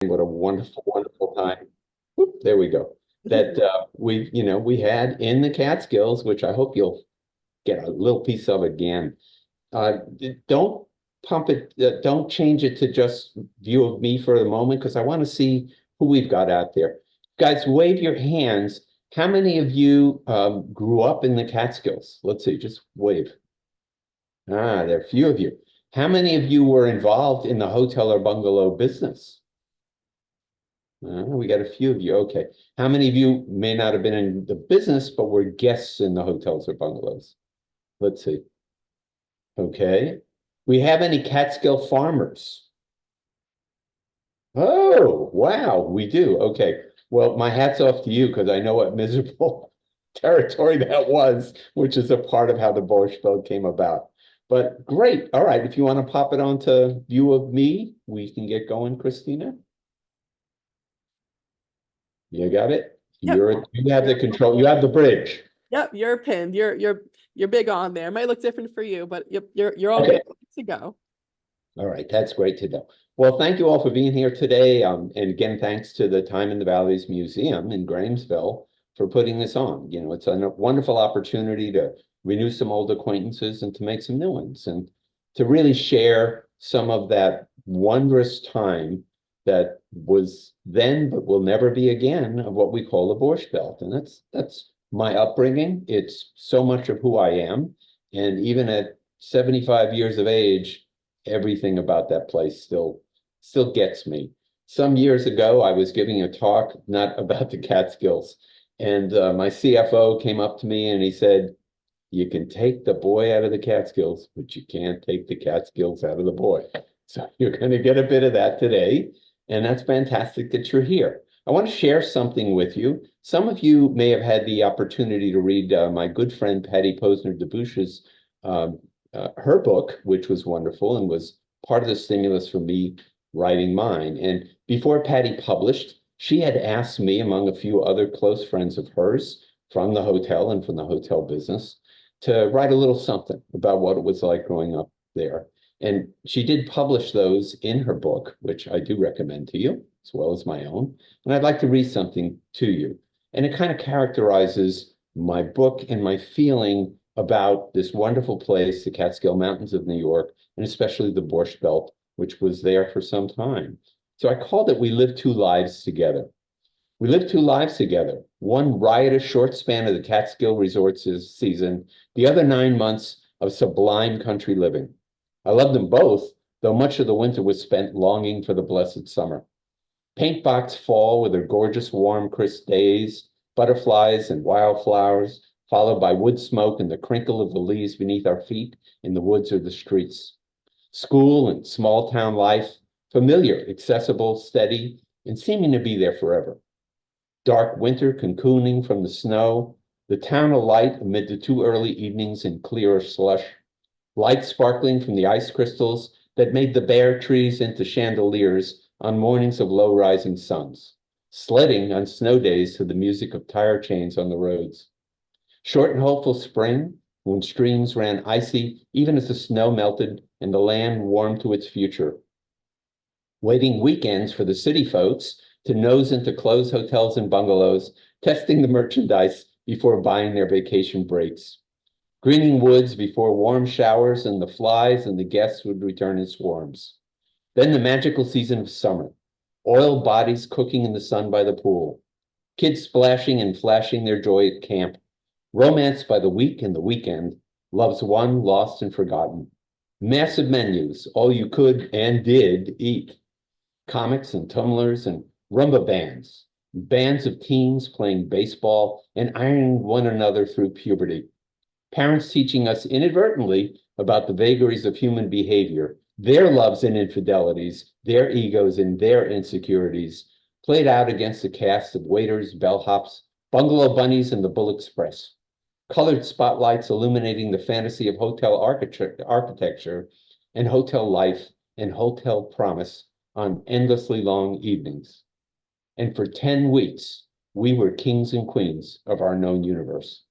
What a wonderful, wonderful time. Whoop, there we go. That we had in the Catskills, which I hope you'll get a little piece of again. Don't pump it, don't change it to just view of me for the moment, because I want to see who we've got out there. Guys, wave your hands. How many of you grew up in the Catskills? Let's see, just wave. There are a few of you. How many of you were involved in the hotel or bungalow business? We got a few of you. Okay. How many of you may not have been in the business, but were guests in the hotels or bungalows? Let's see. Okay. We have any Catskill farmers? Oh, wow, we do. Okay. Well, my hat's off to you because I know what miserable territory that was, which is a part of how the Borscht Belt came about. But great. All right. If you want to pop it onto view of me, we can get going, Christina. You got it? Yep. You have the control, you have the bridge. Yep, you're pinned. You're big on there. It might look different for you, but you're all Okay. good to go. All right, that's great to know. Well, thank you all for being here today. And again, thanks to the Time in the Valleys Museum in Grahamsville for putting this on. You know, it's a wonderful opportunity to renew some old acquaintances and to make some new ones and to really share some of that wondrous time that was then but will never be again of what we call the Borscht Belt. And that's my upbringing. It's so much of who I am. And even at 75 years of age, everything about that place still gets me. Some years ago, I was giving a talk not about the Catskills, and my CFO came up to me and he said, "You can take the boy out of the Catskills, but you can't take the Catskills out of the boy." So you're going to get a bit of that today, and that's fantastic that you're here. I want to share something with you. Some of you may have had the opportunity to read my good friend Patty Posner-DeBouche's her book, which was wonderful and was part of the stimulus for me writing mine. And before Patty published, she had asked me, among a few other close friends of hers from the hotel and from the hotel business, to write a little something about what it was like growing up there. And she did publish those in her book, which I do recommend to you, as well as my own. And I'd like to read something to you. And it kind of characterizes my book and my feeling about this wonderful place, the Catskill Mountains of New York, and especially the Borscht Belt, which was there for some time. So I called it We Live Two Lives Together. We lived two lives together, one riotous short span of the Catskill resorts season, the other 9 months of sublime country living. I loved them both, though much of the winter was spent longing for the blessed summer. Paintbox fall with their gorgeous, warm, crisp days, butterflies and wildflowers, followed by wood smoke and the crinkle of the leaves beneath our feet in the woods or the streets. School and small town life, familiar, accessible, steady, and seeming to be there forever. Dark winter cocooning from the snow, the town alight amid the too early evenings in clearer slush, light sparkling from the ice crystals that made the bare trees into chandeliers on mornings of low-rising suns, sledding on snow days to the music of tire chains on the roads. Short and hopeful spring, when streams ran icy even as the snow melted and the land warmed to its future. Waiting weekends for the city folks to nose into closed hotels and bungalows, testing the merchandise before buying their vacation breaks. Greening woods before warm showers and the flies and the guests would return in swarms. Then the magical season of summer, oiled bodies cooking in the sun by the pool, kids splashing and flashing their joy at camp. Romance by the week and the weekend, loves won, lost, and forgotten. Massive menus, all you could and did eat. Comics and tumblers and rumba bands, bands of teens playing baseball and ironing one another through puberty. Parents teaching us inadvertently about the vagaries of human behavior, their loves and infidelities, their egos and their insecurities, played out against the cast of waiters, bellhops, bungalow bunnies, and the Bull Express. Colored spotlights illuminating the fantasy of hotel architecture and hotel life and hotel promise on endlessly long evenings. And for 10 weeks, we were kings and queens of our known universe.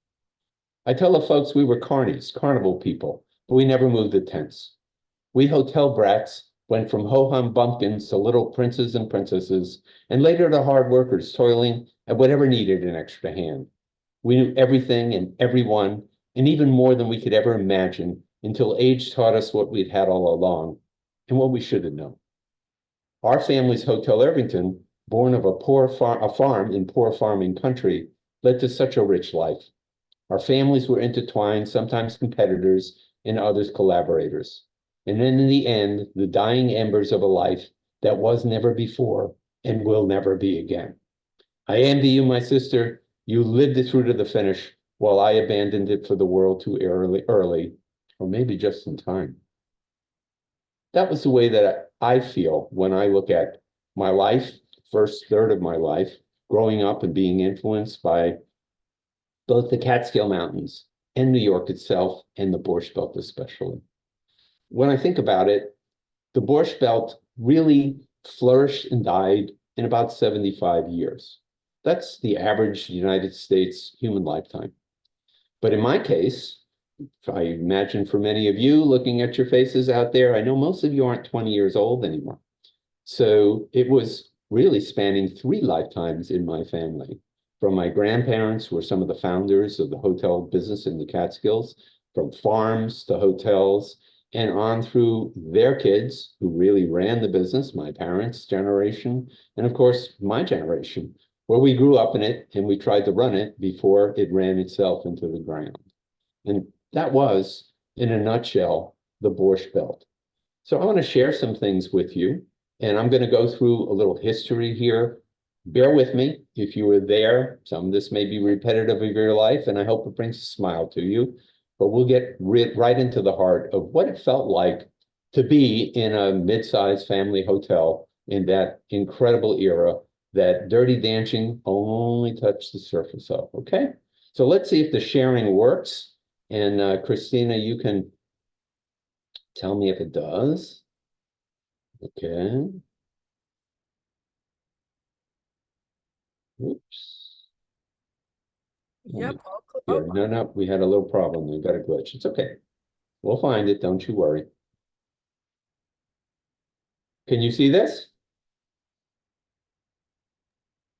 I tell the folks we were carnies, carnival people, but we never moved the tents. We hotel brats went from ho-hum bumpkins to little princes and princesses, and later to hard workers toiling at whatever needed an extra hand. We knew everything and everyone, and even more than we could ever imagine, until age taught us what we'd had all along and what we should have known. Our family's Hotel Irvington, born of a farm in poor farming country, led to such a rich life. Our families were intertwined, sometimes competitors, and others collaborators. And then in the end, the dying embers of a life that was never before and will never be again. I envy you, my sister. You lived it through to the finish, while I abandoned it for the world too early, or maybe just in time. That was the way that I feel when I look at my life, first third of my life, growing up and being influenced by both the Catskill Mountains and New York itself, and the Borscht Belt especially. When I think about it, the Borscht Belt really flourished and died in about 75 years. That's the average United States human lifetime. But in my case, I imagine for many of you looking at your faces out there, I know most of you aren't 20 years old anymore. So it was really spanning 3 lifetimes in my family. From my grandparents, who were some of the founders of the hotel business in the Catskills, from farms to hotels, and on through their kids who really ran the business, my parents' generation, and of course, my generation, where we grew up in it and we tried to run it before it ran itself into the ground. And that was, in a nutshell, the Borscht Belt. So I want to share some things with you, and I'm going to go through a little history here. Bear with me if you were there. Some of this may be repetitive of your life, and I hope it brings a smile to you. But we'll get right into the heart of what it felt like to be in a mid-sized family hotel in that incredible era that Dirty Dancing only touched the surface of, okay? So let's see if the sharing works. And Christina, you can tell me if it does. Okay. Oops. Yep. Yeah, no, we had a little problem. We got a glitch. It's okay. We'll find it. Don't you worry. Can you see this?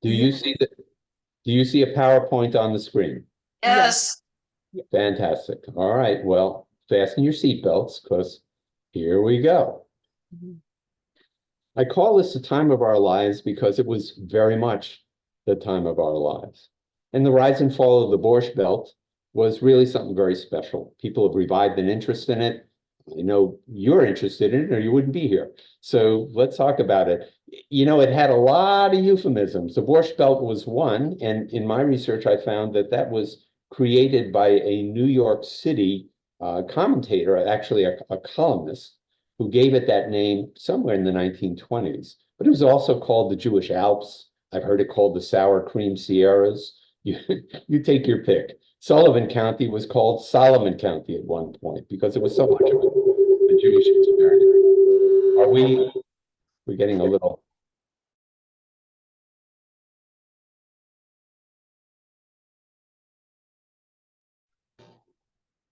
Do you see the, do you see a PowerPoint on the screen? Yes. Fantastic. All right. Well, fasten your seatbelts because here we go. Mhm. I call this the time of our lives because it was very much the time of our lives. And the rise and fall of the Borscht Belt was really something very special. People have revived an interest in it. I know you're interested in it or you wouldn't be here. So let's talk about it. You know, it had a lot of euphemisms. The Borscht Belt was one, and in my research, I found that that was created by a New York City commentator, actually a columnist, who gave it that name somewhere in the 1920s. But it was also called the Jewish Alps. I've heard it called the Sour Cream Sierras. You, you take your pick. Sullivan County was called Solomon County at one point because it was so much of a Jewish experience. Are we're getting a little.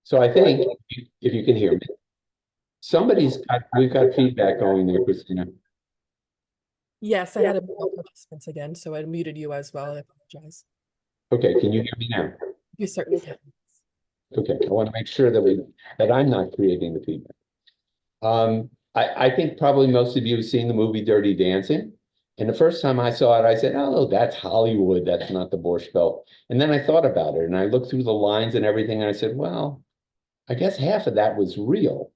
So I think if you can hear me, we've got feedback going there, Christina. Yes, I had a participants again, so I muted you as well. I apologize. Okay, can you hear me now? You certainly can. Okay, I want to make sure that I'm not creating the feedback. I think probably most of you have seen the movie Dirty Dancing. And the first time I saw it, I said, oh, that's Hollywood. That's not the Borscht Belt. And then I thought about it and I looked through the lines and everything. And I said, well, I guess half of that was real.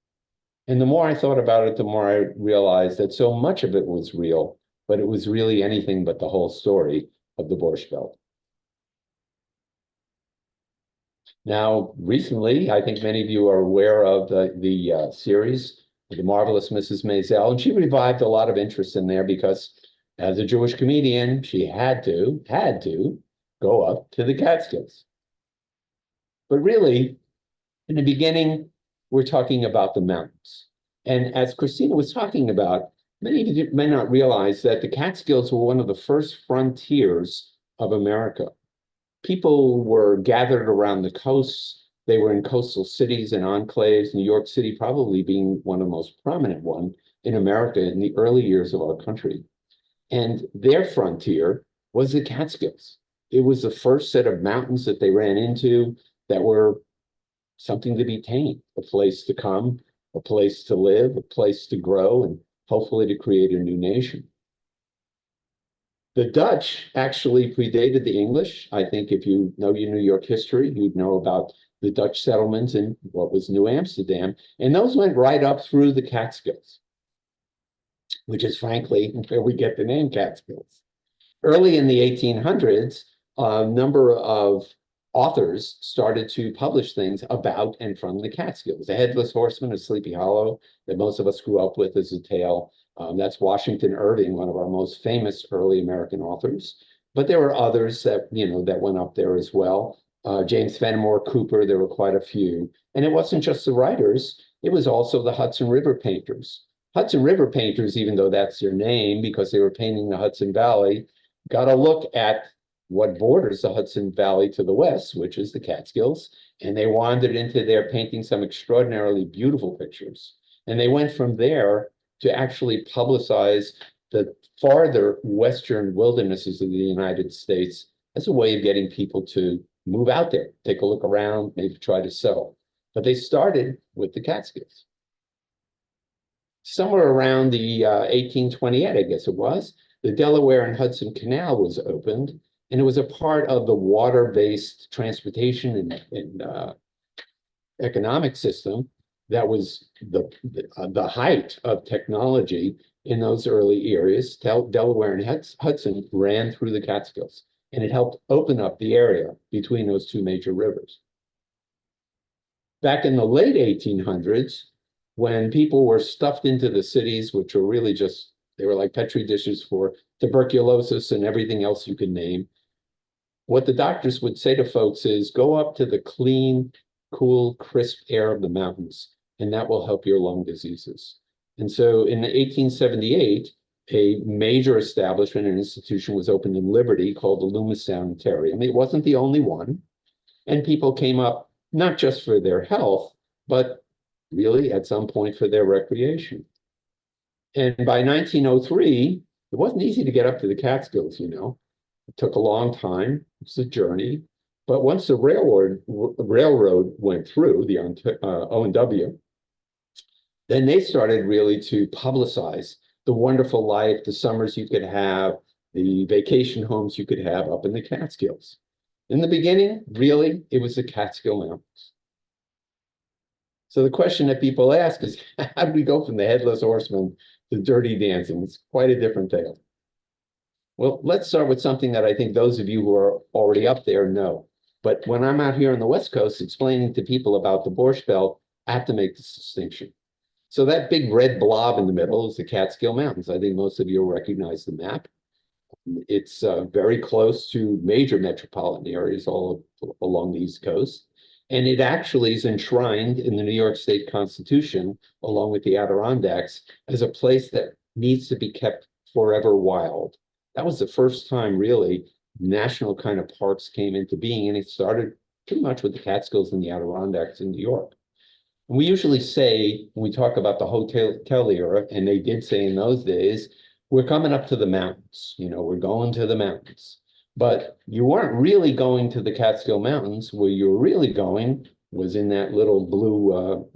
And the more I thought about it, the more I realized that so much of it was real, but it was really anything but the whole story of the Borscht Belt. Now, recently, I think many of you are aware of the series, The Marvelous Mrs. Maisel, and she revived a lot of interest in there because as a Jewish comedian, she had to go up to the Catskills. But really, in the beginning, we're talking about the mountains. And as Christina was talking about, many of you may not realize that the Catskills were one of the first frontiers of America. People were gathered around the coasts. They were in coastal cities and enclaves, New York City probably being one of the most prominent one, in America in the early years of our country. And their frontier was the Catskills. It was the first set of mountains that they ran into that were something to be tamed, a place to come, a place to live, a place to grow, and hopefully to create a new nation. The Dutch actually predated the English. I think if you know your New York history, you'd know about the Dutch settlements in what was New Amsterdam, and those went right up through the Catskills, which is frankly where we get the name Catskills. Early in the 1800s, a number of authors started to publish things about and from the Catskills. The Headless Horseman of Sleepy Hollow that most of us grew up with as a tale. That's Washington Irving, one of our most famous early American authors. But there were others that, that went up there as well. James Fenimore Cooper, there were quite a few. And it wasn't just the writers, it was also the Hudson River painters. Hudson River painters, even though that's their name, because they were painting the Hudson Valley, got a look at what borders the Hudson Valley to the west, which is the Catskills, and they wandered into there painting some extraordinarily beautiful pictures. And they went from there to actually publicize the farther western wildernesses of the United States as a way of getting people to move out there, take a look around, maybe try to settle. But they started with the Catskills. Somewhere around the 1828, I guess it was, the Delaware and Hudson Canal was opened, and it was a part of the water-based transportation and economic system that was the height of technology in those early areas. Delaware and Hudson ran through the Catskills, and it helped open up the area between those two major rivers. Back in the late 1800s, when people were stuffed into the cities, which were really just, they were like Petri dishes for tuberculosis and everything else you could name, what the doctors would say to folks is, go up to the clean, cool, crisp air of the mountains, and that will help your lung diseases. And so in 1878, a major establishment and institution was opened in Liberty called the Loomis Sanitarium. It wasn't the only one. And people came up not just for their health, but really at some point for their recreation. And by 1903, it wasn't easy to get up to the Catskills, It took a long time. It's a journey. But once the railroad went through, the O&W, then they started really to publicize the wonderful life, the summers you could have, the vacation homes you could have up in the Catskills. In the beginning, really, it was the Catskill Mountains. So the question that people ask is, how did we go from the Headless Horseman to Dirty Dancing? It's quite a different tale. Well, let's start with something that I think those of you who are already up there know. But when I'm out here on the West Coast explaining to people about the Borscht Belt, I have to make this distinction. So that big red blob in the middle is the Catskill Mountains. I think most of you will recognize the map. It's very close to major metropolitan areas all along the East Coast. And it actually is enshrined in the New York State Constitution, along with the Adirondacks, as a place that needs to be kept forever wild. That was the first time, really, national kind of parks came into being, and it started pretty much with the Catskills and the Adirondacks in New York. And we usually say, when we talk about the hotel era, and they did say in those days, we're coming up to the mountains, we're going to the mountains. But you weren't really going to the Catskill Mountains. Where you were really going was in that little blue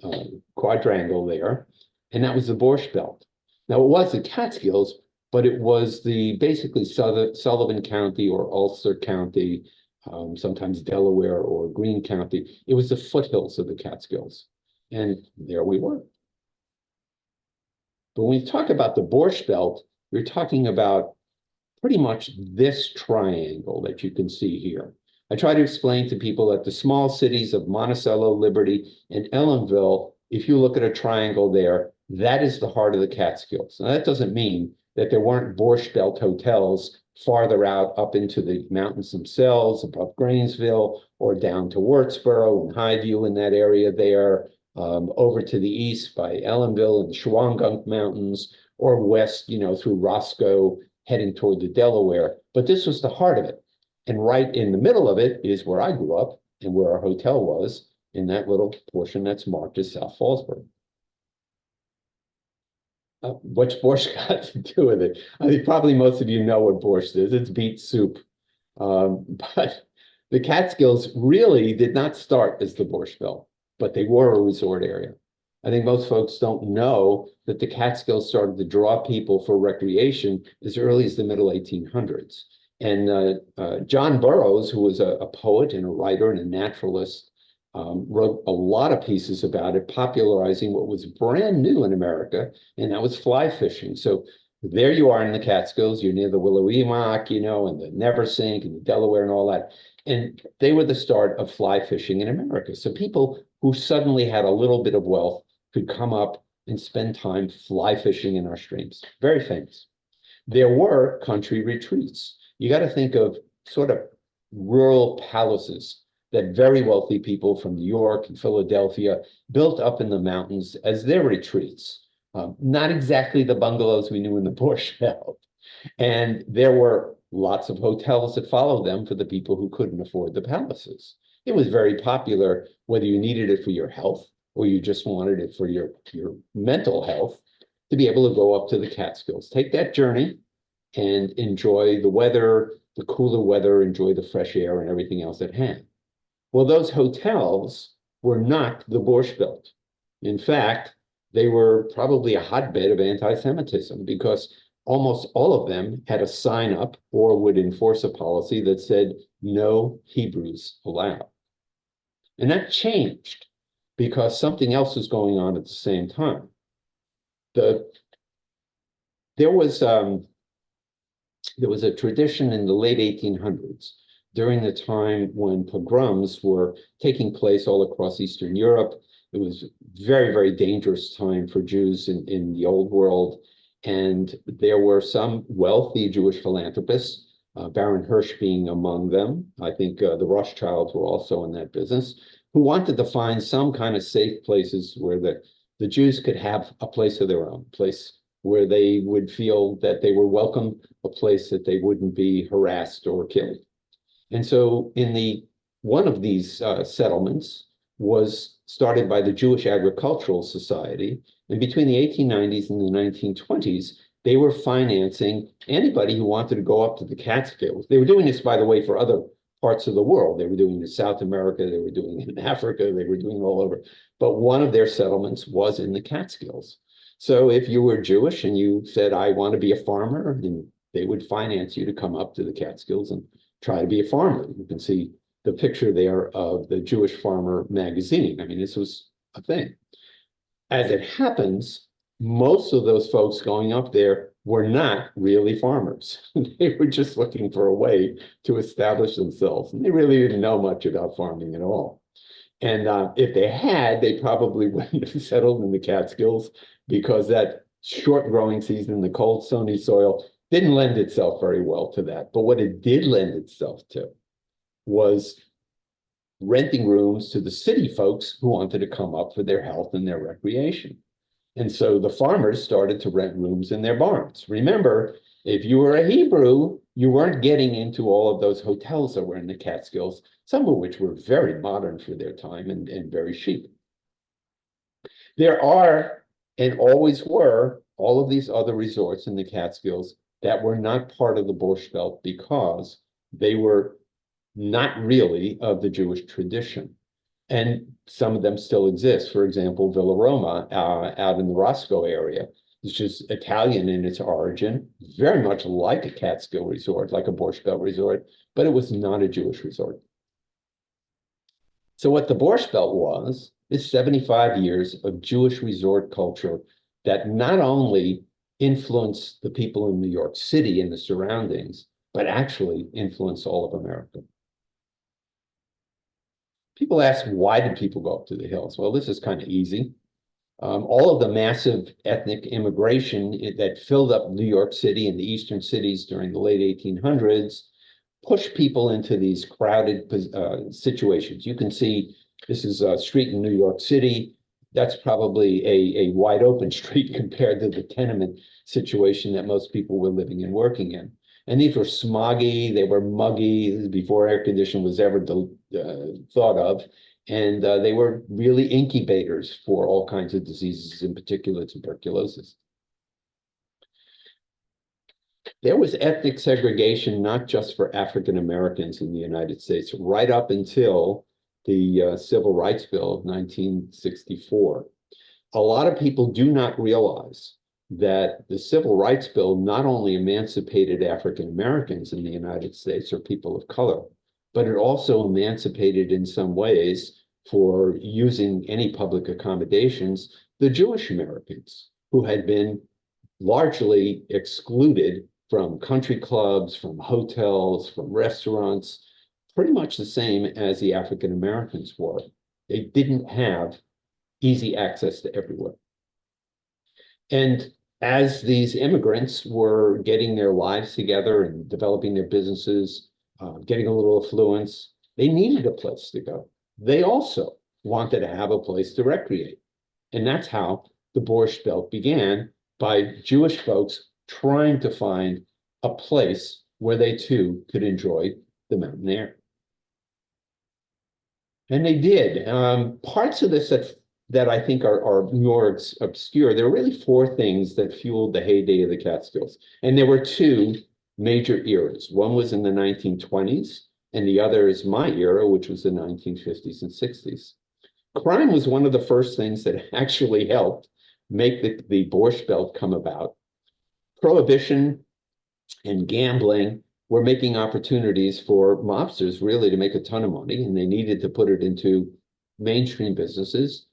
quadrangle there, and that was the Borscht Belt. Now, it was the Catskills, but it was the basically Sullivan County or Ulster County, sometimes Delaware or Greene County. It was the foothills of the Catskills, and there we were. But when we talk about the Borscht Belt, we're talking about pretty much this triangle that you can see here. I try to explain to people that the small cities of Monticello, Liberty, and Ellenville, if you look at a triangle there, that is the heart of the Catskills. Now, that doesn't mean that there weren't Borscht Belt hotels farther out up into the mountains themselves, above Grainesville, or down to Wurtsboro and Highview in that area there, over to the east by Ellenville and the Shawangunk Mountains, or west, through Roscoe, heading toward the Delaware. But this was the heart of it. And right in the middle of it is where I grew up and where our hotel was, in that little portion that's marked as South Fallsburg. What's borscht got to do with it? I think probably most of you know what borscht is. It's beet soup. But the Catskills really did not start as the Borscht Belt, but they were a resort area. I think most folks don't know that the Catskills started to draw people for recreation as early as the middle 1800s. And John Burroughs, who was a poet and a writer and a naturalist, wrote a lot of pieces about it, popularizing what was brand new in America, and that was fly fishing. So there you are in the Catskills, you're near the Willowimock, you know, and the Neversink and the Delaware and all that. And they were the start of fly fishing in America. So people who suddenly had a little bit of wealth could come up and spend time fly fishing in our streams. Very famous. There were country retreats. You got to think of sort of rural palaces that very wealthy people from New York and Philadelphia built up in the mountains as their retreats. Not exactly the bungalows we knew in the Borscht Belt. And there were lots of hotels that followed them for the people who couldn't afford the palaces. It was very popular, whether you needed it for your health or you just wanted it for your mental health, to be able to go up to the Catskills. Take that journey and enjoy the weather, the cooler weather, enjoy the fresh air and everything else at hand. Well, those hotels were not the Borscht Belt. In fact, they were probably a hotbed of anti-Semitism because almost all of them had a sign up or would enforce a policy that said no Hebrews allowed. And that changed because something else was going on at the same time. There was a tradition in the late 1800s during the time when pogroms were taking place all across Eastern Europe. It was very, very dangerous time for Jews in the old world. And there were some wealthy Jewish philanthropists, Baron Hirsch being among them. I think the Rothschilds were also in that business, who wanted to find some kind of safe places where the Jews could have a place of their own, place where they would feel that they were welcome, a place that they wouldn't be harassed or killed. And so one of these settlements was started by the Jewish Agricultural Society. And between the 1890s and the 1920s, they were financing anybody who wanted to go up to the Catskills. They were doing this, by the way, for other parts of the world. They were doing it in South America, they were doing it in Africa, they were doing it all over. But one of their settlements was in the Catskills. So if you were Jewish and you said, I want to be a farmer, then they would finance you to come up to the Catskills and try to be a farmer. You can see the picture there of the Jewish Farmer magazine. I mean, this was a thing. As it happens, most of those folks going up there were not really farmers. They were just looking for a way to establish themselves. And they really didn't know much about farming at all. And if they had, they probably wouldn't have settled in the Catskills because that short growing season in the cold, stony soil didn't lend itself very well to that. But what it did lend itself to was renting rooms to the city folks who wanted to come up for their health and their recreation. And so the farmers started to rent rooms in their barns. Remember, if you were a Hebrew, you weren't getting into all of those hotels that were in the Catskills, some of which were very modern for their time and very chic. There are, and always were, all of these other resorts in the Catskills that were not part of the Borscht Belt because they were not really of the Jewish tradition. And some of them still exist. For example, Villa Roma out in the Roscoe area, which is Italian in its origin, very much like a Catskill resort, like a Borscht Belt resort, but it was not a Jewish resort. So what the Borscht Belt was is 75 years of Jewish resort culture that not only influenced the people in New York City and the surroundings, but actually influenced all of America. People ask, why did people go up to the hills? Well, this is kind of easy. All of the massive ethnic immigration that filled up New York City and the eastern cities during the late 1800s pushed people into these crowded situations. You can see this is a street in New York City. That's probably a wide open street compared to the tenement situation that most people were living and working in. And these were smoggy, they were muggy. This is before air conditioning was ever thought of. And they were really incubators for all kinds of diseases, in particular tuberculosis. there was ethnic segregation, not just for African Americans in the United States, right up until the Civil Rights Bill of 1964. A lot of people do not realize that the Civil Rights Bill not only emancipated African Americans in the United States or people of color, but it also emancipated in some ways, for using any public accommodations, the Jewish Americans who had been largely excluded from country clubs, from hotels, from restaurants, pretty much the same as the African Americans were. They didn't have easy access to everywhere. And as these immigrants were getting their lives together and developing their businesses, getting a little affluence, they needed a place to go. They also wanted to have a place to recreate. And that's how the Borscht Belt began, by Jewish folks trying to find a place where they too could enjoy the mountain air. And they did. Parts of this that I think are more obscure, there are really four things that fueled the heyday of the Catskills. And there were two major eras. One was in the 1920s, and the other is my era, which was the 1950s and 60s. Crime was one of the first things that actually helped make the Borscht Belt come about. Prohibition and gambling were making opportunities for mobsters really to make a ton of money, and they needed to put it into mainstream businesses.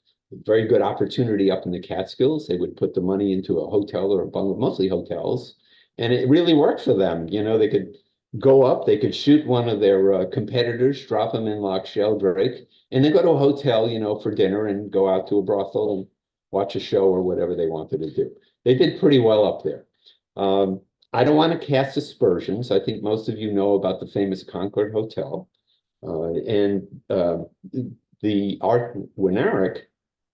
Very good opportunity up in the Catskills. They would put the money into a hotel or a bungalow, mostly hotels, and it really worked for them. You know, they could go up, they could shoot one of their competitors, drop them in Loch Sheldrake, and then go to a hotel, you know, for dinner and go out to a brothel and watch a show or whatever they wanted to do. They did pretty well up there. I don't want to cast aspersions. I think most of you know about the famous Concord Hotel. The Art Winarick,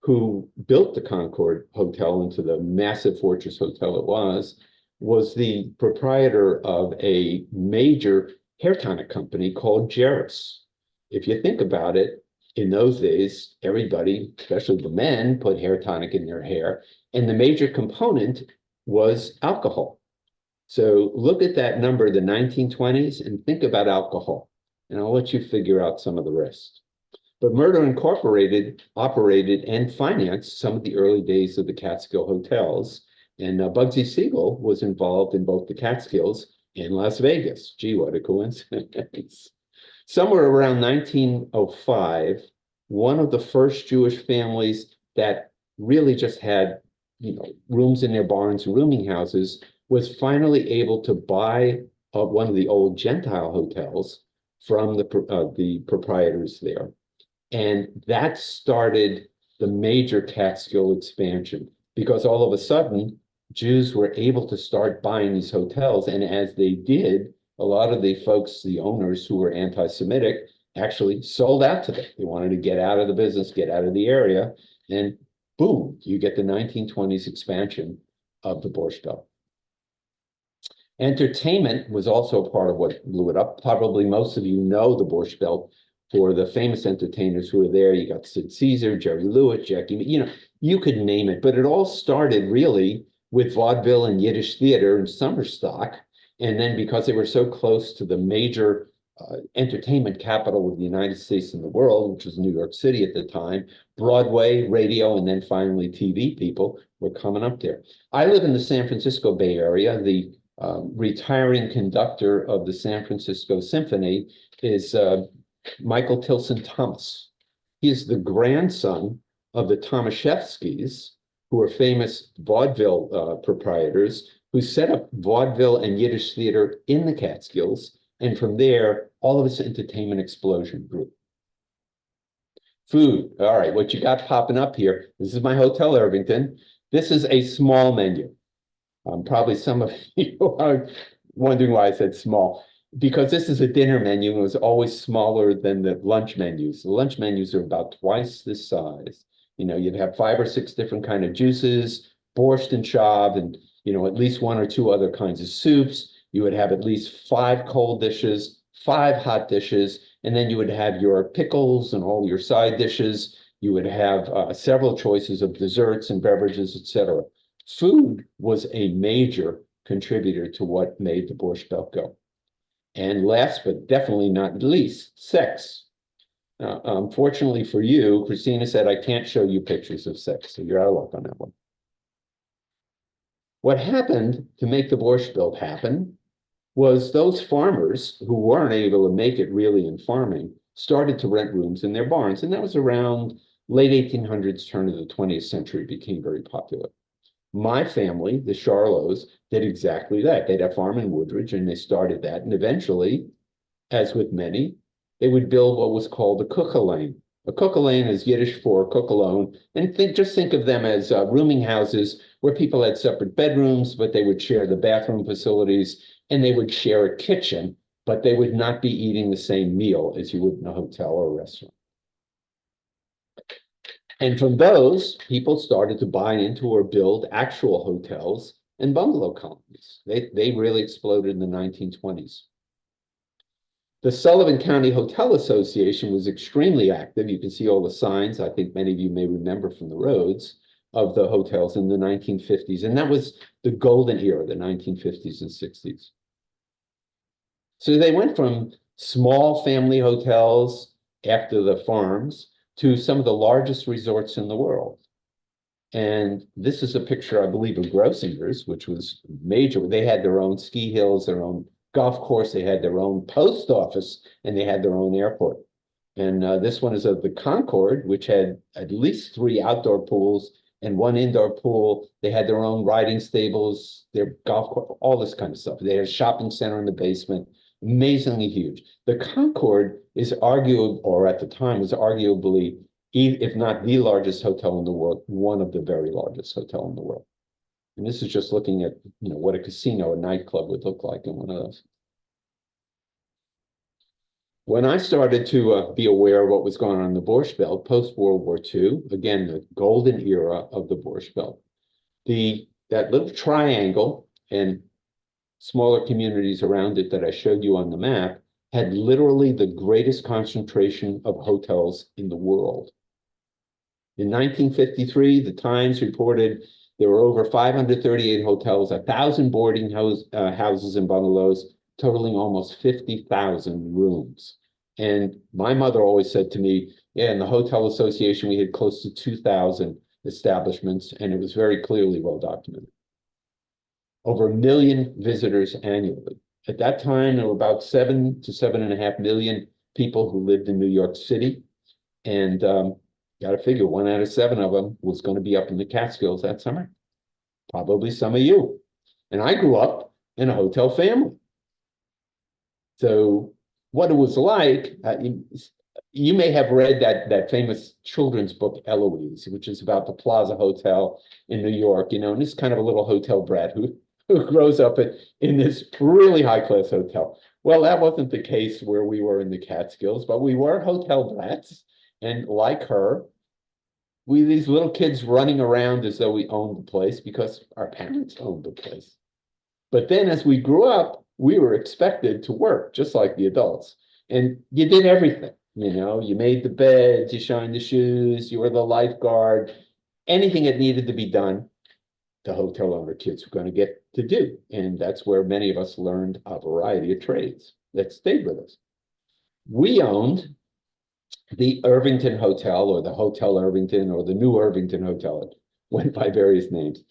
who built the Concord Hotel into the massive fortress hotel it was the proprietor of a major hair tonic company called Jerris. If you think about it, in those days, everybody, especially the men, put hair tonic in their hair, and the major component was alcohol. So look at that number, the 1920s, and think about alcohol, and I'll let you figure out some of the rest. But Murdoch Incorporated operated and financed some of the early days of the Catskill hotels, and Bugsy Siegel was involved in both the Catskills and Las Vegas. Gee, what a coincidence. Somewhere around 1905, one of the first Jewish families that really just had, you know, rooms in their barns, rooming houses, was finally able to buy one of the old Gentile hotels from the proprietors there. And that started the major Catskill expansion, because all of a sudden, Jews were able to start buying these hotels. And as they did, a lot of the folks, the owners who were anti-Semitic, actually sold out to them. They wanted to get out of the business, get out of the area, and boom, you get the 1920s expansion of the Borscht Belt. Entertainment was also a part of what blew it up. Probably most of you know the Borscht Belt for the famous entertainers who were there. You got Sid Caesar, Jerry Lewis, Jackie, you know, you could name it. But it all started really with vaudeville and Yiddish theater and summer stock. And then because they were so close to the major entertainment capital of the United States and the world, which was New York City at the time, Broadway, radio, and then finally TV people were coming up there. I live in the San Francisco Bay Area. The retiring conductor of the San Francisco Symphony is Michael Tilson Thomas. He is the grandson of the Tomaszewskis, who are famous vaudeville proprietors, who set up vaudeville and Yiddish theater in the Catskills. And from there, all of this entertainment explosion grew. Food. All right, what you got popping up here. This is my Hotel Irvington. This is a small menu. Probably some of you are wondering why I said small, because this is a dinner menu and it was always smaller than the lunch menus. The lunch menus are about twice this size. You know, you'd have 5 or 6 different kind of juices, borscht and shab, and, you know, at least 1 or 2 other kinds of soups. You would have at least 5 cold dishes, 5 hot dishes, and then you would have your pickles and all your side dishes. You would have several choices of desserts and beverages, etc. Food was a major contributor to what made the Borscht Belt go. And last but definitely not least, sex. Unfortunately for you, Christina said, I can't show you pictures of sex, so you're out of luck on that one. What happened to make the Borscht Belt happen was those farmers who weren't able to make it really in farming started to rent rooms in their barns. And that was around late 1800s, turn of the 20th century, became very popular. My family, the Sharlows, did exactly that. They had a farm in Woodridge and they started that. And eventually, as with many, they would build what was called a cook-alane. A cook-alane is Yiddish for cook alone. And just think of them as rooming houses where people had separate bedrooms, but they would share the bathroom facilities and they would share a kitchen, but they would not be eating the same meal as you would in a hotel or a restaurant. And from those, people started to buy into or build actual hotels and bungalow colonies. They really exploded in the 1920s. The Sullivan County Hotel Association was extremely active. You can see all the signs, I think many of you may remember from the roads, of the hotels in the 1950s. And that was the golden era, the 1950s and 60s. So they went from small family hotels after the farms to some of the largest resorts in the world. And this is a picture, I believe, of Grossinger's, which was major. They had their own ski hills, their own golf course, they had their own post office, and they had their own airport. And this one is of the Concord, which had at least 3 outdoor pools and 1 indoor pool. They had their own riding stables, their golf course, all this kind of stuff. They had a shopping center in the basement, amazingly huge. The Concord is arguably, or at the time, was arguably, if not the largest hotel in the world, one of the very largest hotel in the world. And this is just looking at, what a casino, a nightclub would look like in one of those. When I started to be aware of what was going on in the Borscht Belt post-World War II, again, the golden era of the Borscht Belt, that little triangle and smaller communities around it that I showed you on the map had literally the greatest concentration of hotels in the world. In 1953, the Times reported there were over 538 hotels, 1,000 boarding houses and bungalows, totaling almost 50,000 rooms. And my mother always said to me, yeah, in the Hotel Association, we had close to 2,000 establishments, and it was very clearly well documented. Over 1 million visitors annually. At that time, there were about 7 to 7.5 million people who lived in New York City. And got to figure 1 out of 7 of them was going to be up in the Catskills that summer. Probably some of you. And I grew up in a hotel family. So what it was like, you may have read that famous children's book, Eloise, which is about the Plaza Hotel in New York, and this kind of a little hotel brat who grows up in this really high-class hotel. Well, that wasn't the case where we were in the Catskills, but we were hotel brats. And like her, these little kids running around as though we owned the place because our parents owned the place. But then as we grew up, we were expected to work just like the adults. And you did everything, you made the beds, you shined the shoes, you were the lifeguard, anything that needed to be done, the hotel owner kids were going to get to do. And that's where many of us learned a variety of trades that stayed with us. We owned the Irvington Hotel, or the Hotel Irvington, or the New Irvington Hotel. It went by various names.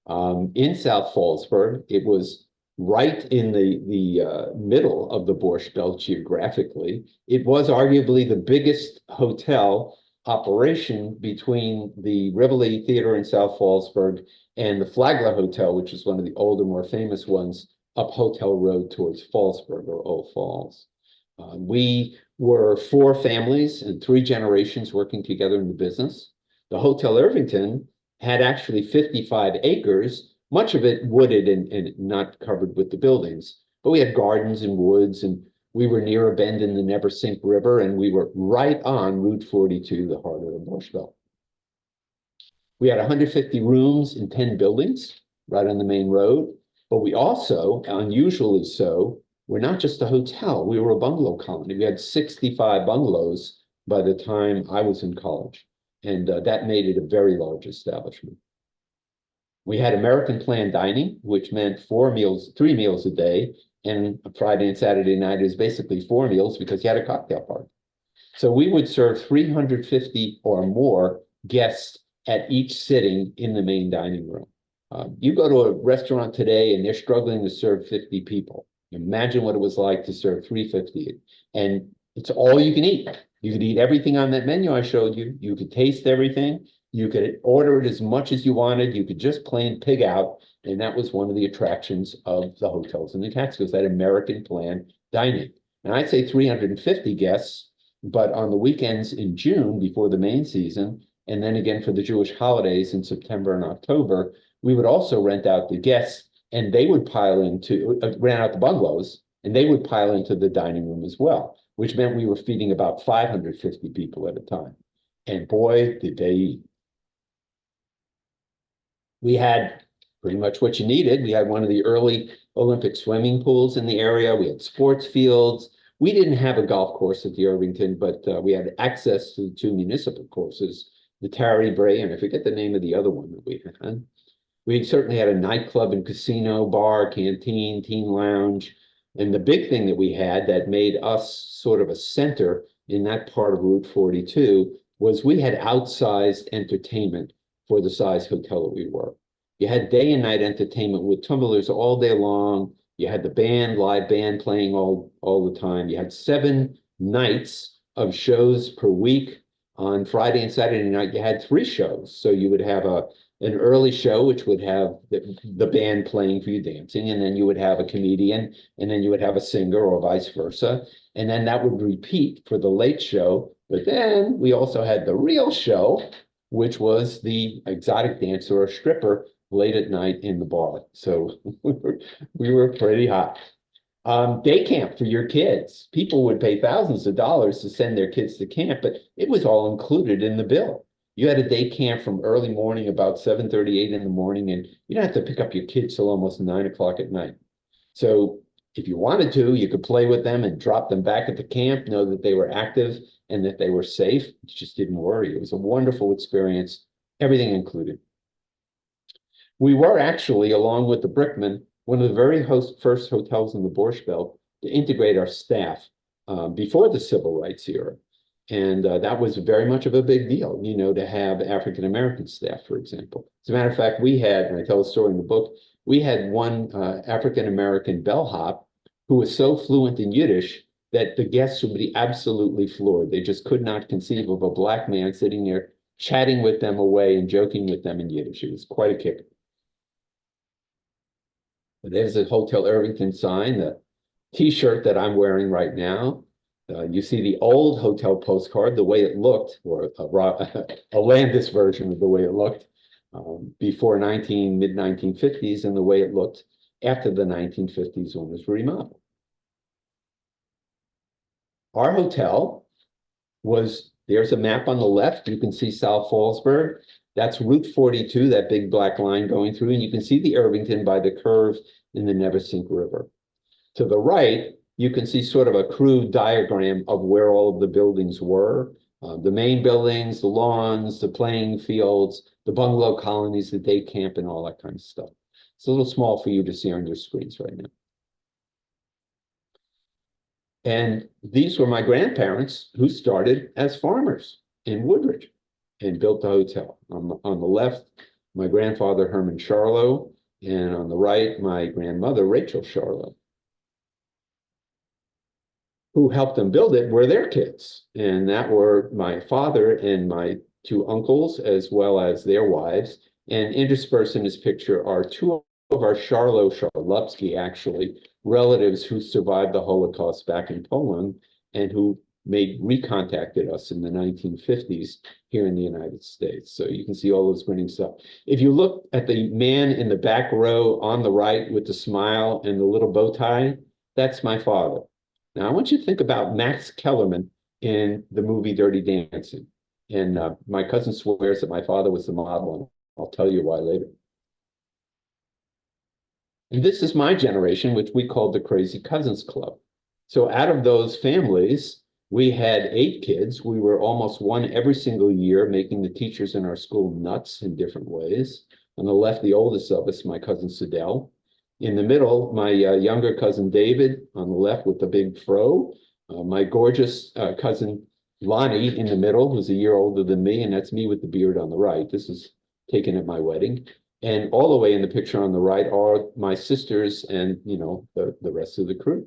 In South Fallsburg, it was right in the middle of the Borscht Belt geographically. It was arguably the biggest hotel operation between the Rivoli Theater in South Fallsburg and the Flagler Hotel, which is one of the older, more famous ones, up Hotel Road towards Fallsburg or Old Falls. We were 4 families and 3 generations working together in the business. The Hotel Irvington had actually 55 acres, much of it wooded and not covered with the buildings. But we had gardens and woods, and we were near a bend in the Neversink River, and we were right on Route 42, the heart of the Borscht Belt. We had 150 rooms in 10 buildings right on the main road. But we also, unusually so, we're not just a hotel, we were a bungalow colony. We had 65 bungalows by the time I was in college. And that made it a very large establishment. We had American plan dining, which meant 3 meals a day. And Friday and Saturday night is basically 4 meals because you had a cocktail party. So we would serve 350 or more guests at each sitting in the main dining room. You go to a restaurant today and they're struggling to serve 50 people. Imagine what it was like to serve 350. And it's all you can eat. You could eat everything on that menu I showed you. You could taste everything. You could order it as much as you wanted. You could just plain pig out. And that was one of the attractions of the hotels in the Catskills, that American plan dining. And I'd say 350 guests, but on the weekends in June before the main season, and then again for the Jewish holidays in September and October, we would also rent out the guests and they would pile into, rent out the bungalows, and they would pile into the dining room as well, which meant we were feeding about 550 people at a time. And boy, did they eat. We had pretty much what you needed. We had one of the early Olympic swimming pools in the area. We had sports fields. We didn't have a golf course at the Irvington, but we had access to 2 municipal courses, the Tarry Bray, and I forget the name of the other one that we had. We certainly had a nightclub and casino, bar, canteen, teen lounge. And the big thing that we had that made us sort of a center in that part of Route 42 was we had outsized entertainment for the size hotel that we were. You had day and night entertainment with tumblers all day long. You had the band, live band playing all the time. You had 7 nights of shows per week. On Friday and Saturday night, you had 3 shows. So you would have an early show, which would have the band playing for you dancing, and then you would have a comedian, and then you would have a singer or vice versa. And then that would repeat for the late show. But then we also had the real show, which was the exotic dancer or stripper late at night in the bar. So we were pretty hot. Day camp for your kids. People would pay thousands of dollars to send their kids to camp, but it was all included in the bill. You had a day camp from early morning, about 7:38 in the morning, and you didn't have to pick up your kids till almost 9 o'clock at night. So if you wanted to, you could play with them and drop them back at the camp, know that they were active and that they were safe. You just didn't worry. It was a wonderful experience, everything included. We were actually, along with the Brickman, one of the very first hotels in the Borscht Belt to integrate our staff before the civil rights era. And that was very much of a big deal, you know, to have African-American staff, for example. As a matter of fact, we had, and I tell a story in the book, we had one African-American bellhop who was so fluent in Yiddish that the guests would be absolutely floored. They just could not conceive of a Black man sitting there chatting with them away and joking with them in Yiddish. It was quite a kick. There's a Hotel Irvington sign, the T-shirt that I'm wearing right now. You see the old hotel postcard, the way it looked, or a Landis version of the way it looked before mid-1950s, and the way it looked after the 1950s when it was remodeled. Our hotel was, there's a map on the left. You can see South Fallsburg. That's Route 42, that big black line going through, and you can see the Irvington by the curve in the Neversink River. To the right, you can see sort of a crude diagram of where all of the buildings were. The main buildings, the lawns, the playing fields, the bungalow colonies, the day camp, and all that kind of stuff. It's a little small for you to see on your screens right now. And these were my grandparents who started as farmers in Woodridge and built the hotel. On the left, my grandfather, Herman Sharlow, and on the right, my grandmother, Rachel Sharlow. Who helped them build it were their kids. And that were my father and my 2 uncles, as well as their wives. And interspersed in this picture are 2 of our Sharlowski, actually, relatives who survived the Holocaust back in Poland and who recontacted us in the 1950s here in the United States. So you can see all those grinning stuff. If you look at the man in the back row on the right with the smile and the little bow tie, that's my father. Now, I want you to think about Max Kellerman in the movie Dirty Dancing. And my cousin swears that my father was the model, and I'll tell you why later. And this is my generation, which we called the Crazy Cousins Club. So out of those families, we had 8 kids. We were almost one every single year, making the teachers in our school nuts in different ways. On the left, the oldest of us, my cousin Sidell. In the middle, my younger cousin David on the left with the big fro. My gorgeous cousin Lonnie in the middle, who's a year older than me, and that's me with the beard on the right. This is taken at my wedding. And all the way in the picture on the right are my sisters and, you know, the rest of the crew.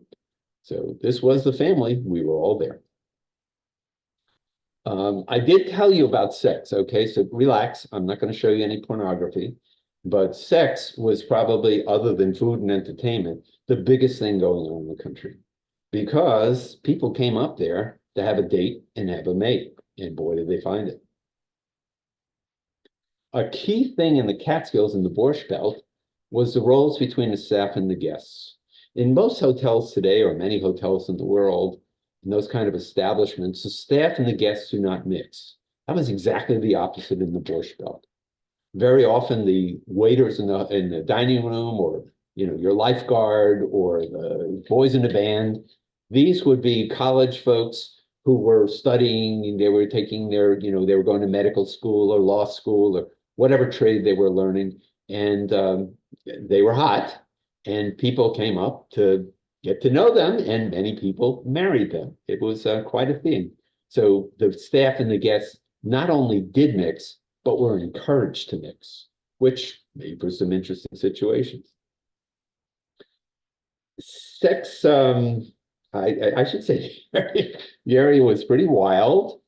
So this was the family. We were all there. I did tell you about sex, okay? So relax. I'm not going to show you any pornography. But sex was probably, other than food and entertainment, the biggest thing going on in the country. Because people came up there to have a date and have a mate. And boy, did they find it. A key thing in the Catskills and the Borscht Belt was the roles between the staff and the guests. In most hotels today, or many hotels in the world, in those kind of establishments, the staff and the guests do not mix. That was exactly the opposite in the Borscht Belt. Very often the waiters in the dining room, or you know, your lifeguard or the boys in the band, these would be college folks who were studying, they were taking their, you know, they were going to medical school or law school or whatever trade they were learning, and they were hot, and people came up to get to know them, and many people married them. It was quite a thing. So the staff and the guests not only did mix, but were encouraged to mix, which made for some interesting situations. Sex, I should say, the area was pretty wild.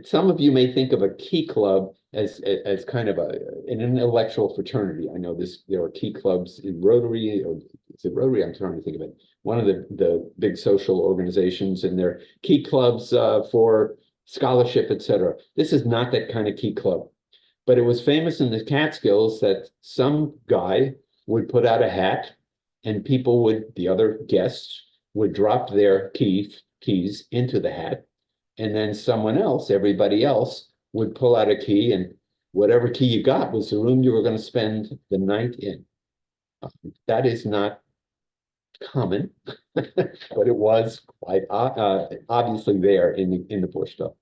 Some of you may think of a key club as kind of an intellectual fraternity. I know there are key clubs in Rotary, or is it Rotary? I'm trying to think of it. One of the big social organizations, and they're key clubs for scholarship, etc. This is not that kind of key club. But it was famous in the Catskills that some guy would put out a hat, and people would, the other guests, would drop their keys into the hat, and then someone else, everybody else, would pull out a key, and whatever key you got was the room you were going to spend the night in. That is not common, but it was quite obviously there in the Borscht Belt.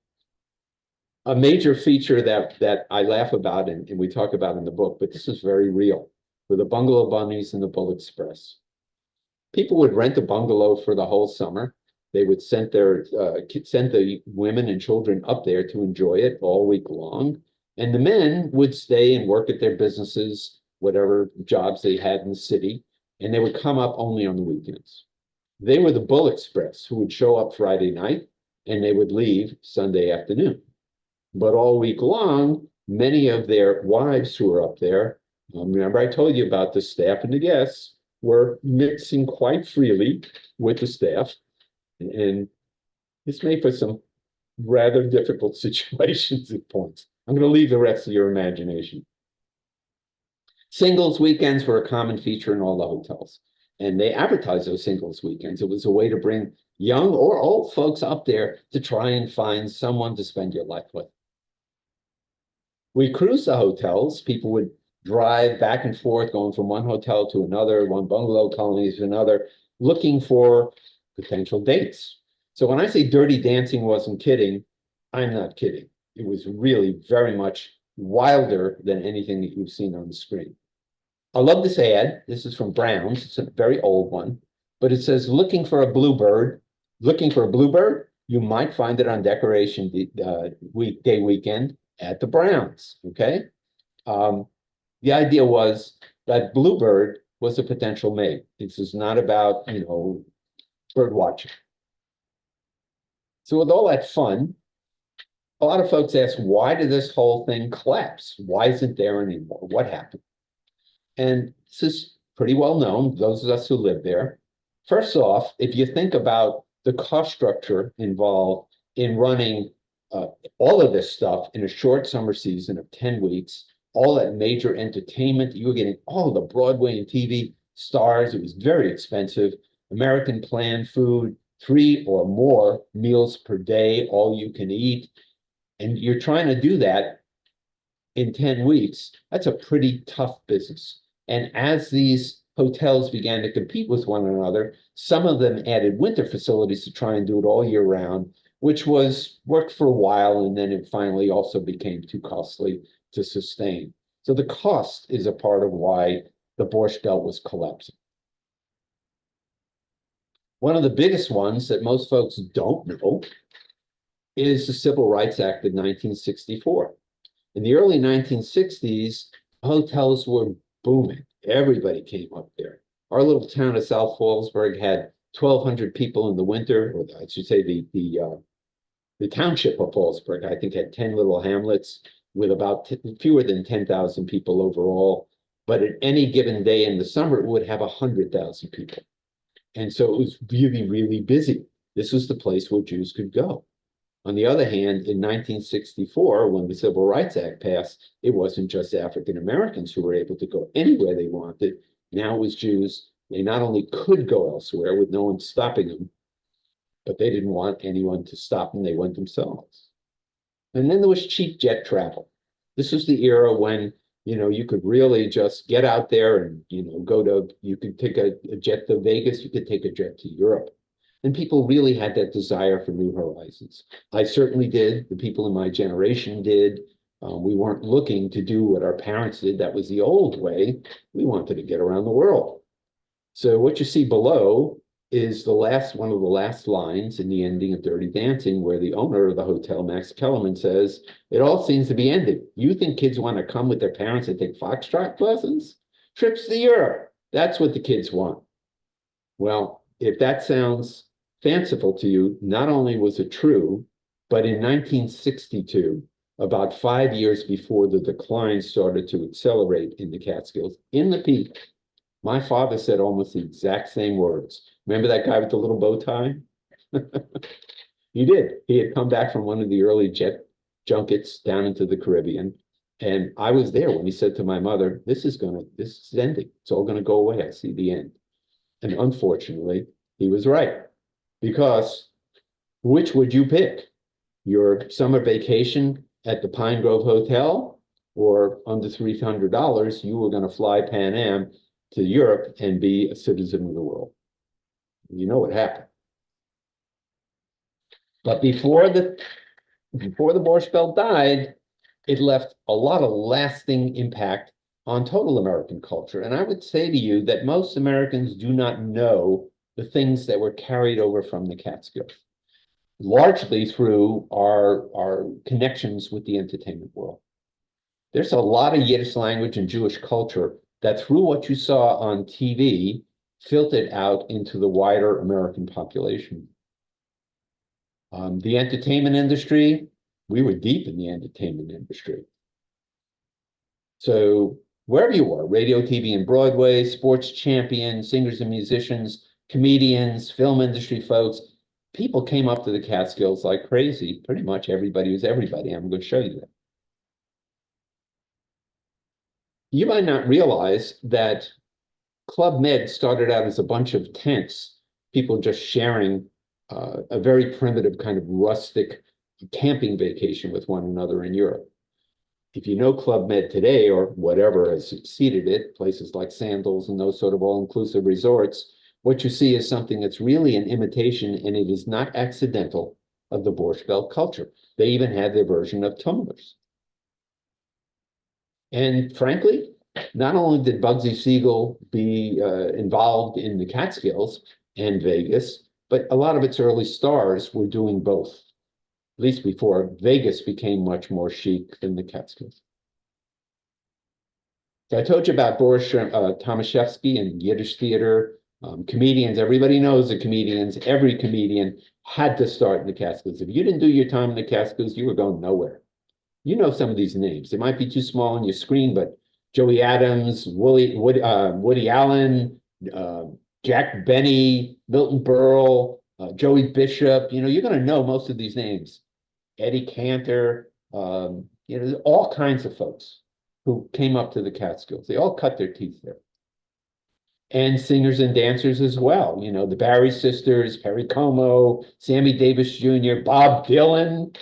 A major feature that I laugh about and we talk about in the book, but this is very real, were the bungalow bunnies and the Bull Express. People would rent a bungalow for the whole summer. They would send the women and children up there to enjoy it all week long. And the men would stay and work at their businesses, whatever jobs they had in the city, and they would come up only on the weekends. They were the Bull Express who would show up Friday night and they would leave Sunday afternoon. But all week long, many of their wives who were up there, remember I told you about the staff and the guests, were mixing quite freely with the staff. And this made for some rather difficult situations at points. I'm going to leave the rest of your imagination. Singles weekends were a common feature in all the hotels. And they advertised those singles weekends. It was a way to bring young or old folks up there to try and find someone to spend your life with. We cruised the hotels. People would drive back and forth, going from one hotel to another, one bungalow colony to another, looking for potential dates. So when I say Dirty Dancing wasn't kidding, I'm not kidding. It was really very much wilder than anything that you've seen on the screen. I love this ad. This is from Brown's. It's a very old one, but it says, looking for a bluebird. Looking for a bluebird? You might find it on Decoration Weekday weekend at the Browns, okay? The idea was that bluebird was a potential mate. This is not about, you know, bird watching. So with all that fun, a lot of folks ask, why did this whole thing collapse? Why isn't there anymore? What happened? And this is pretty well known, those of us who live there. First off, if you think about the cost structure involved in running all of this stuff in a short summer season of 10 weeks, all that major entertainment, you were getting all the Broadway and TV stars. It was very expensive. American planned food, 3 or more meals per day, all you can eat. And you're trying to do that in 10 weeks. That's a pretty tough business. And as these hotels began to compete with one another, some of them added winter facilities to try and do it all year round, which worked for a while, and then it finally also became too costly to sustain. So the cost is a part of why the Borscht Belt was collapsing. One of the biggest ones that most folks don't know is the Civil Rights Act of 1964. In the early 1960s, hotels were booming. Everybody came up there. Our little town of South Fallsburg had 1,200 people in the winter, or I should say the township of Fallsburg, I think, had 10 little hamlets with about fewer than 10,000 people overall. But at any given day in the summer, it would have 100,000 people. And so it was really, really busy. This was the place where Jews could go. On the other hand, in 1964, when the Civil Rights Act passed, it wasn't just African Americans who were able to go anywhere they wanted. Now it was Jews. They not only could go elsewhere with no one stopping them, but they didn't want anyone to stop them. They went themselves. And then there was cheap jet travel. This was the era when, you could really just get out there and, you could take a jet to Vegas, you could take a jet to Europe. And people really had that desire for new horizons. I certainly did. The people in my generation did. We weren't looking to do what our parents did. That was the old way. We wanted to get around the world. So what you see below is one of the last lines in the ending of Dirty Dancing, where the owner of the hotel, Max Kellerman, says, "It all seems to be ended. You think kids want to come with their parents and take foxtrot lessons? Trips to Europe. That's what the kids want." Well, if that sounds fanciful to you, not only was it true, but in 1962, about 5 years before the decline started to accelerate in the Catskills, in the peak, my father said almost the exact same words. Remember that guy with the little bow tie? He did. He had come back from one of the early jet junkets down into the Caribbean. And I was there when he said to my mother, this is ending. It's all going to go away. I see the end. And unfortunately, he was right. Because which would you pick? Your summer vacation at the Pine Grove Hotel, or under $300, you were going to fly Pan Am to Europe and be a citizen of the world. You know what happened. But before the Borscht Belt died, it left a lot of lasting impact on total American culture. And I would say to you that most Americans do not know the things that were carried over from the Catskills, largely through our connections with the entertainment world. There's a lot of Yiddish language and Jewish culture that, through what you saw on TV, filtered out into the wider American population. The entertainment industry, we were deep in the entertainment industry. So wherever you are, radio, TV, and Broadway, sports champions, singers and musicians, comedians, film industry folks, people came up to the Catskills like crazy. Pretty much everybody was everybody. I'm going to show you that. You might not realize that Club Med started out as a bunch of tents, people just sharing a very primitive kind of rustic camping vacation with one another in Europe. If you know Club Med today, or whatever has succeeded it, places like Sandals and those sort of all-inclusive resorts, what you see is something that's really an imitation, and it is not accidental, of the Borscht Belt culture. They even had their version of tumblers. And frankly, not only did Bugsy Siegel be involved in the Catskills and Vegas, but a lot of its early stars were doing both, at least before Vegas became much more chic than the Catskills. So I told you about Boris Tomaszewski and Yiddish theater. Comedians, everybody knows the comedians. Every comedian had to start in the Catskills. If you didn't do your time in the Catskills, you were going nowhere. You know some of these names. They might be too small on your screen, but Joey Adams, Woody Allen, Jack Benny, Milton Berle, Joey Bishop. You're going to know most of these names. Eddie Cantor, all kinds of folks who came up to the Catskills. They all cut their teeth there. And singers and dancers as well. The Barry sisters, Perry Como, Sammy Davis Jr., Bob Dylan,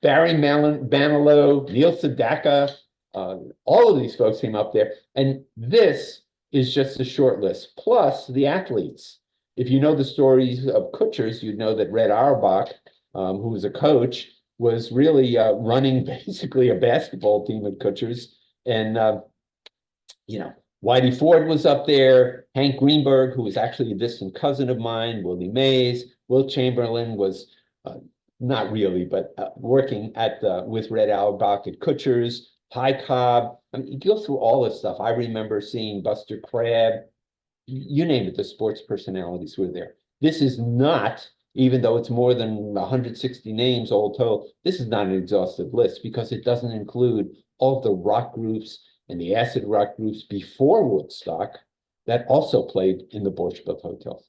Barry Manilow, Neil Sedaka. All of these folks came up there. And this is just a short list, plus the athletes. If you know the stories of Kutchers, you'd know that Red Auerbach, who was a coach, was really running basically a basketball team at Kutchers. And, you know, Whitey Ford was up there, Hank Greenberg, who was actually a distant cousin of mine, Willie Mays, Will Chamberlain was not really, but working at with Red Auerbach at Kutcher's, Ty Cobb. I mean, you go through all this stuff. I remember seeing Buster Crabbe, you name it, the sports personalities were there. This is not, even though it's more than 160 names all told, this is not an exhaustive list because it doesn't include all of the rock groups and the acid rock groups before Woodstock that also played in the Borscht hotels.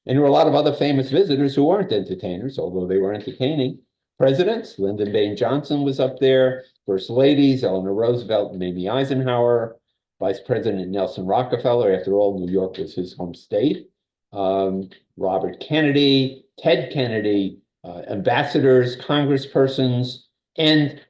And there were a lot of other famous visitors who weren't entertainers, although they were entertaining. Presidents, Lyndon Baines Johnson was up there, First Ladies, Eleanor Roosevelt and Mamie Eisenhower, Vice President Nelson Rockefeller, after all, New York was his home state, Robert Kennedy, Ted Kennedy, ambassadors, congresspersons, and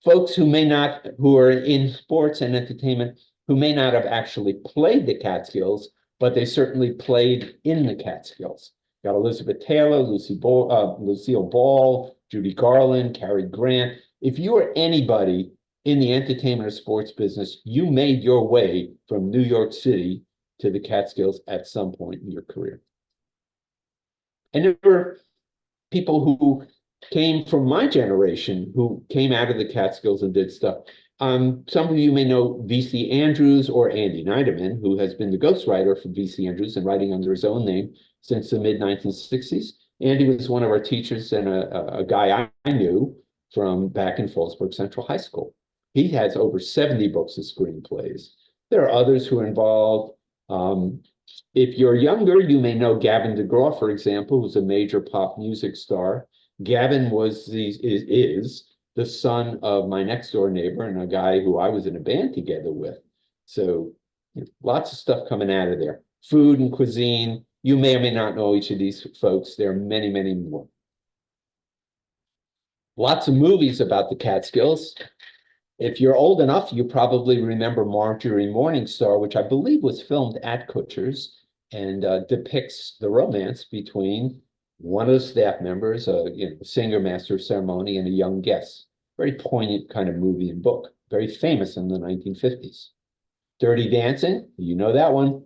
folks who may not, who are in sports and entertainment, who may not have actually played the Catskills, but they certainly played in the Catskills. Got Elizabeth Taylor, Lucille Ball, Judy Garland, Cary Grant. If you were anybody in the entertainment or sports business, you made your way from New York City to the Catskills at some point in your career. And there were people who came from my generation who came out of the Catskills and did stuff. Some of you may know V.C. Andrews or Andy Neiderman, who has been the ghostwriter for V.C. Andrews and writing under his own name since the mid-1960s. Andy was one of our teachers and a guy I knew from back in Fallsburg Central High School. He has over 70 books of screenplays. There are others who are involved. If you're younger, you may know Gavin DeGraw, for example, who's a major pop music star. Gavin is the son of my next door neighbor and a guy who I was in a band together with. So lots of stuff coming out of there. Food and cuisine. You may or may not know each of these folks. There are many, many more. Lots of movies about the Catskills. If you're old enough, you probably remember Marjorie Morningstar, which I believe was filmed at Kutcher's and depicts the romance between one of the staff members, singer, master of ceremony, and a young guest. Very poignant kind of movie and book. Very famous in the 1950s. Dirty Dancing, you know that one.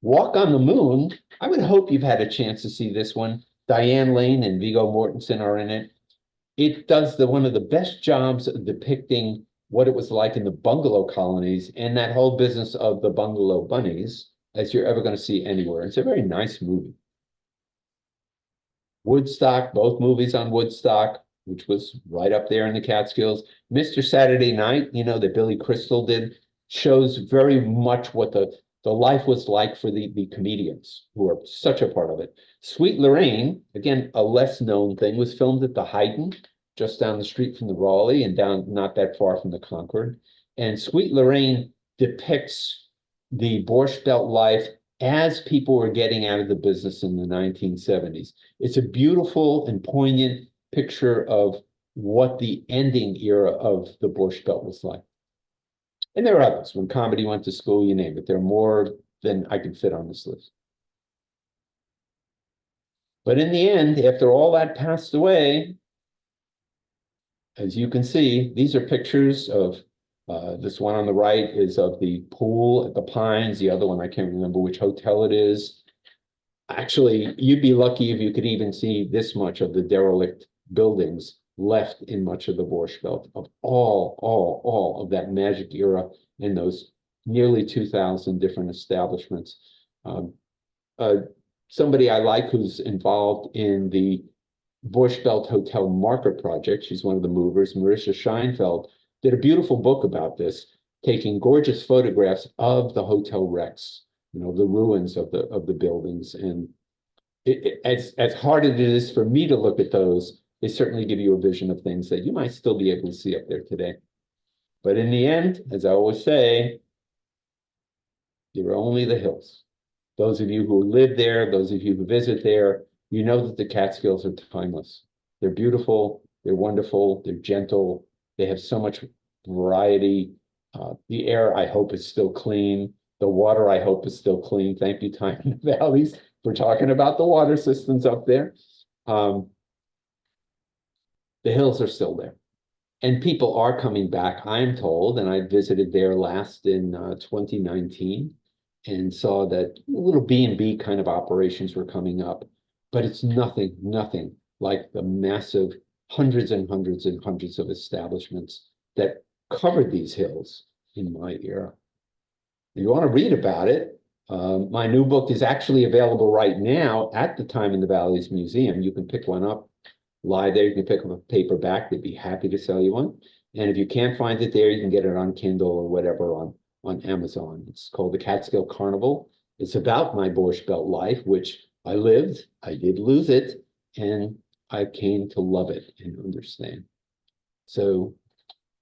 Walk on the Moon, I would hope you've had a chance to see this one. Diane Lane and Viggo Mortensen are in it. It does one of the best jobs of depicting what it was like in the bungalow colonies and that whole business of the bungalow bunnies as you're ever going to see anywhere. It's a very nice movie. Woodstock, both movies on Woodstock, which was right up there in the Catskills. Mr. Saturday Night, that Billy Crystal did, shows very much what the life was like for the comedians who are such a part of it. Sweet Lorraine, again, a less known thing, was filmed at the Haydn, just down the street from the Raleigh and down not that far from the Concord. And Sweet Lorraine depicts the Borscht Belt life as people were getting out of the business in the 1970s. It's a beautiful and poignant picture of what the ending era of the Borscht Belt was like. And there are others. When Comedy Went to School, you name it. There are more than I could fit on this list. But in the end, after all that passed away, as you can see, these are pictures of this one on the right is of the pool at the Pines. The other one, I can't remember which hotel it is. Actually, you'd be lucky if you could even see this much of the derelict buildings left in much of the Borscht Belt of all of that magic era in those nearly 2,000 different establishments. Somebody I like who's involved in the Borscht Belt Hotel Marker Project, she's one of the movers, Marisha Scheinfeld, did a beautiful book about this, taking gorgeous photographs of the hotel wrecks, the ruins of the buildings. And as hard as it is for me to look at those, they certainly give you a vision of things that you might still be able to see up there today. But in the end, as I always say, you're only the hills. Those of you who live there, those of you who visit there, you know that the Catskills are timeless. They're beautiful, they're wonderful, they're gentle, they have so much variety. The air, I hope, is still clean. The water, I hope, is still clean. Thank you, Time in the Valleys, for talking about the water systems up there. The hills are still there. And people are coming back, I'm told, and I visited there last in 2019 and saw that little B&B kind of operations were coming up, but it's nothing like the massive hundreds and hundreds and hundreds of establishments that covered these hills in my era. If you want to read about it, my new book is actually available right now at the Time in the Valleys Museum. You can pick one up live there. You can pick up a paperback. They'd be happy to sell you one. And if you can't find it there, you can get it on Kindle or whatever on Amazon. It's called The Catskill Carnival. It's about my Borscht Belt life, which I lived. I did lose it, and I came to love it and understand. So